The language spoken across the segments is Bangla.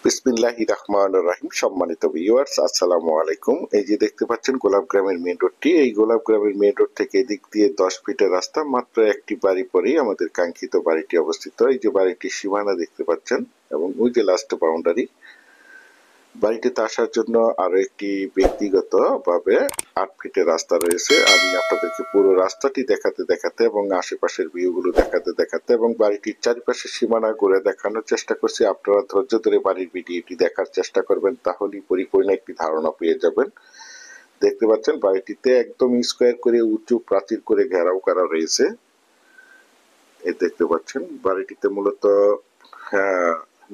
বিসমিল্লাহির রহমানির রহিম। সম্মানিত ভিউয়ার্স, আসসালামু আলাইকুম। এই যে দেখতে পাচ্ছেন গোলাপগ্রামের মেইন রোডটি। এই গোলাপগ্রামের মেইন রোড থেকে এদিক দিয়ে 10 ফিটের রাস্তা, মাত্র একটি বাড়ি পরেই আমাদের কাঙ্ক্ষিত বাড়িটি অবস্থিত। এই যে বাড়িটির সীমানা দেখতে পাচ্ছেন এবং ওই যে লাস্ট বাউন্ডারি। বাড়িটিতে আসার জন্য আরো একটি ব্যক্তিগত ভাবে 8 ফিটের রাস্তা রয়েছে। আমি আপনাদেরকে পুরো রাস্তাটি দেখাতে দেখাতে এবং আশেপাশের ভিউগুলো দেখাতে দেখাতে এবং বাড়িটির চারিপাশে সীমানা ঘুরে দেখানোর চেষ্টা করছি। আপনারা ধৈর্য ধরে বাড়ির ভিডিওটি দেখার চেষ্টা করবেন, তাহলেই পরিপূর্ণ একটি ধারণা পেয়ে যাবেন। দেখতে পাচ্ছেন বাড়িটিতে একদম স্কোয়ার করে উঁচু প্রাচীর করে ঘেরাও করা রয়েছে। এই দেখতে পাচ্ছেন বাড়িটিতে মূলত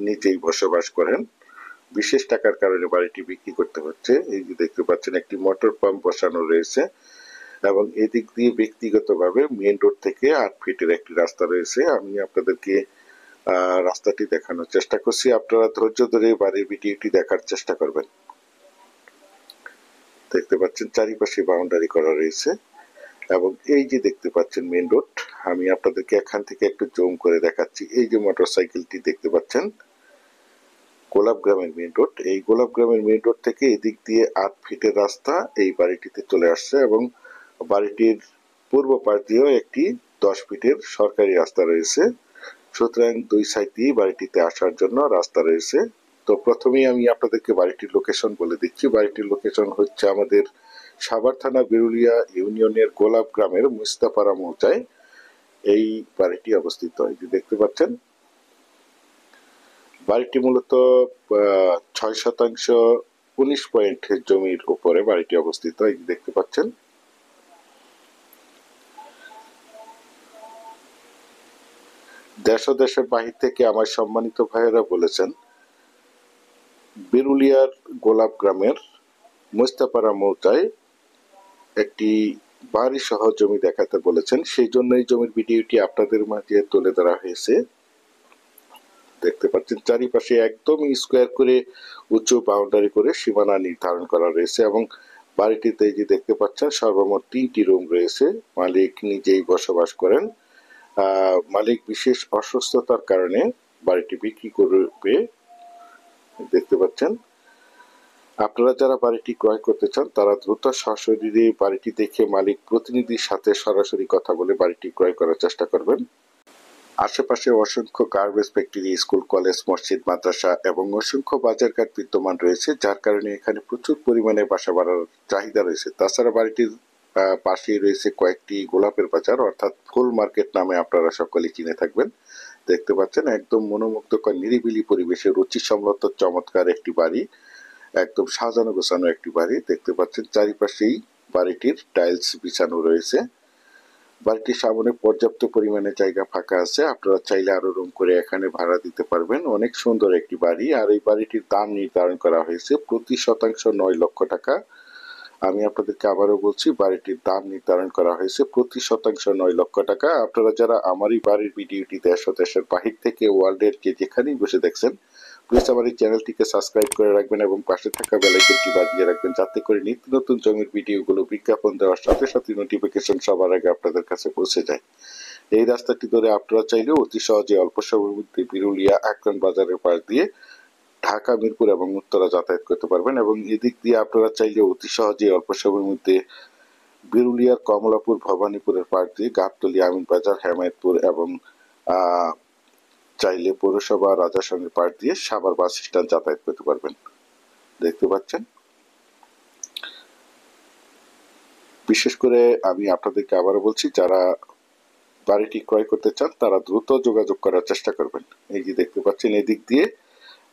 নিজেই বসবাস করেন। বিশেষ টাকার কারণে বাড়িটি বিক্রি করতে হচ্ছে। এই যে দেখতে পাচ্ছেন একটি মোটর পাম্প বসানো রয়েছে এবং এদিক দিয়ে ব্যক্তিগতভাবে মেইন রোড থেকে 8 ফিটের একটি রাস্তা রয়েছে। আমি আপনাদেরকে রাস্তাটি দেখানোর চেষ্টা করছি। আপনারা ধৈর্য ধরে বাড়ির ভিডিওটি দেখার চেষ্টা করবেন। দেখতে পাচ্ছেন চারিপাশে বাউন্ডারি করা রয়েছে এবং এই যে দেখতে পাচ্ছেন মেইন রোড। আমি আপনাদেরকে এখান থেকে একটু জুম করে দেখাচ্ছি। এই যে মোটরসাইকেলটি দেখতে পাচ্ছেন, গোলাপগ্রামের মেইন রোড। এই গোলাপগ্রামের মেইন রোড থেকে এদিক দিয়ে 8 ফিটের রাস্তা এই বাড়িটিতে চলে আসছে এবং বাড়িটির পূর্ব পাশ দিয়েও একটি 10 ফিটের সরকারি রাস্তা রয়েছে। সুতরাং দুই সাইড দিয়ে বাড়িটিতে আসার জন্য রাস্তা রয়েছে। তো প্রথমেই আমি আপনাদেরকে বাড়িটির লোকেশন বলে দিচ্ছি। বাড়িটির লোকেশন হচ্ছে আমাদের সাভার থানা বিরুলিয়া ইউনিয়নের গোলাপগ্রামের মুস্তাপাড়া মৌজায় এই বাড়িটি অবস্থিত। এই যে দেখতে পাচ্ছেন বাড়িটি মূলত 6% 19 পয়েন্ট জমির উপরে বাড়িটি অবস্থিত। এই দেখতে পাচ্ছেন দেশ ও দেশের বাহির থেকে আমার সম্মানিত ভাইয়েরা বলেছেন বিরুলিয়ার গোলাপগ্রামের মুস্তাপাড়া মৌজায় একটি বাড়ি সহ জমি দেখাতে বলেছেন। সেই জন্য এই জমির ভিডিওটি আপনাদের মাঝে তুলে ধরা হয়েছে। দেখতে পাচ্ছেন চারিপাশে একদম স্কোয়ার করে উঁচু বাউন্ডারি করে সীমানা নির্ধারণ করা রয়েছে এবং বাড়িটিতে যে দেখতে পাচ্ছেন সর্বমোট 3টি রুম রয়েছে। মালিক নিজেই বসবাস করেন। মালিক বিশেষ অসুস্থতার কারণে বাড়িটি বিক্রি করবে। দেখতে পাচ্ছেন আপনারা যারা বাড়িটি ক্রয় করতে চান তারা দ্রুত সশরীরে বাড়িটি দেখে মালিক প্রতিনিধির সাথে সরাসরি কথা বলে বাড়িটি ক্রয় করার চেষ্টা করবেন। আশেপাশে অসংখ্য গার্বেজ ফ্যাক্টরি, স্কুল, কলেজ, মসজিদ, মাদ্রাসা এবং অসংখ্য বাজারঘাট বিদ্যমান রয়েছে, যার কারণে এখানে প্রচুর পরিমাণে বাসা বাড়ার চাহিদা রয়েছে। তাছাড়া বাড়িটির পাশেই রয়েছে কয়েকটি গোলাপের বাজার, অর্থাৎ ফুল মার্কেট নামে আপনারা সকলেই চিনে থাকবেন। দেখতে পাচ্ছেন একদম মনোমুগ্ধকর নিরিবিলি পরিবেশে রুচিসম্মত চমৎকার একটি বাড়ি, একদম সাজানো গোছানো একটি বাড়ি। দেখতে পাচ্ছেন চারিপাশেই বাড়িটির টাইলস বিছানো রয়েছে। বাড়িটির সামনে পর্যাপ্ত পরিমাণে জায়গা ফাঁকা আছে, আপনারা চাইলে আরো রুম করে এখানে ভাড়া দিতে পারবেন। অনেক সুন্দর একটি বাড়ি। আর এই বাড়িটির দাম নির্ধারণ করা হয়েছে প্রতি শতাংশ 9 লক্ষ টাকা। আমি আপনাদেরকে আবারও বলছি, বাড়িটির দাম নির্ধারণ করা হয়েছে প্রতি শতাংশ 9 লক্ষ টাকা। আপনারা যারা আমার এই বাড়ির ভিডিওটি দেশ ও দেশের বাহির থেকে ওয়ার্ল্ডের যে যেখানেই বসে দেখছেন, প্লিজ আমার এই চ্যানেলটিকে সাবস্ক্রাইব করে রাখবেন এবং পাশে থাকা বেল আইকনটি বাজিয়ে রাখবেন, যাতে করে নিত্য নতুন জমির ভিডিওগুলো বিজ্ঞাপন দেওয়ার সাথে সাথে নোটিফিকেশন সবার আগে আপনাদের কাছে পৌঁছে যায়। এই রাস্তাটি ধরে আপনারা চাইলে অতি সহজে অল্প সময়ের মধ্যে বিরুলিয়া আকরাম বাজারের পাশ দিয়ে ঢাকা, মিরপুর এবং উত্তরা যাতায়াত করতে পারবেন এবং এদিক দিয়ে আপনারা চাইলে অতি সহজে অল্প সময়ের মধ্যে বিরুলিয়ার কমলাপুর, ভবানীপুরের পাশ দিয়ে গাবতলী, আমিনবাজার, হেমায়েতপুর এবং চাইলে পৌরসভা রাজাসনের পাশ দিয়ে সাভার বাস স্ট্যান্ড যাতায়াত করতে পারবেন। দেখতে পাচ্ছেন বিশেষ করে আমি আপনাদেরকে আবারও বলছি, যারা বাড়িটি ক্রয় করতে চান তারা দ্রুত যোগাযোগ করার চেষ্টা করবেন। এই যে দেখতে পাচ্ছেন এদিক দিয়ে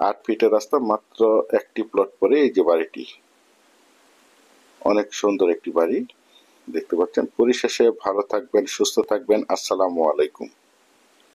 8 ফিটের রাস্তা, মাত্র একটি প্লট পরে এই যে বাড়িটি। অনেক সুন্দর একটি বাড়ি দেখতে পাচ্ছেন। পরিশেষে ভালো থাকবেন, সুস্থ থাকবেন। আসসালামু আলাইকুম।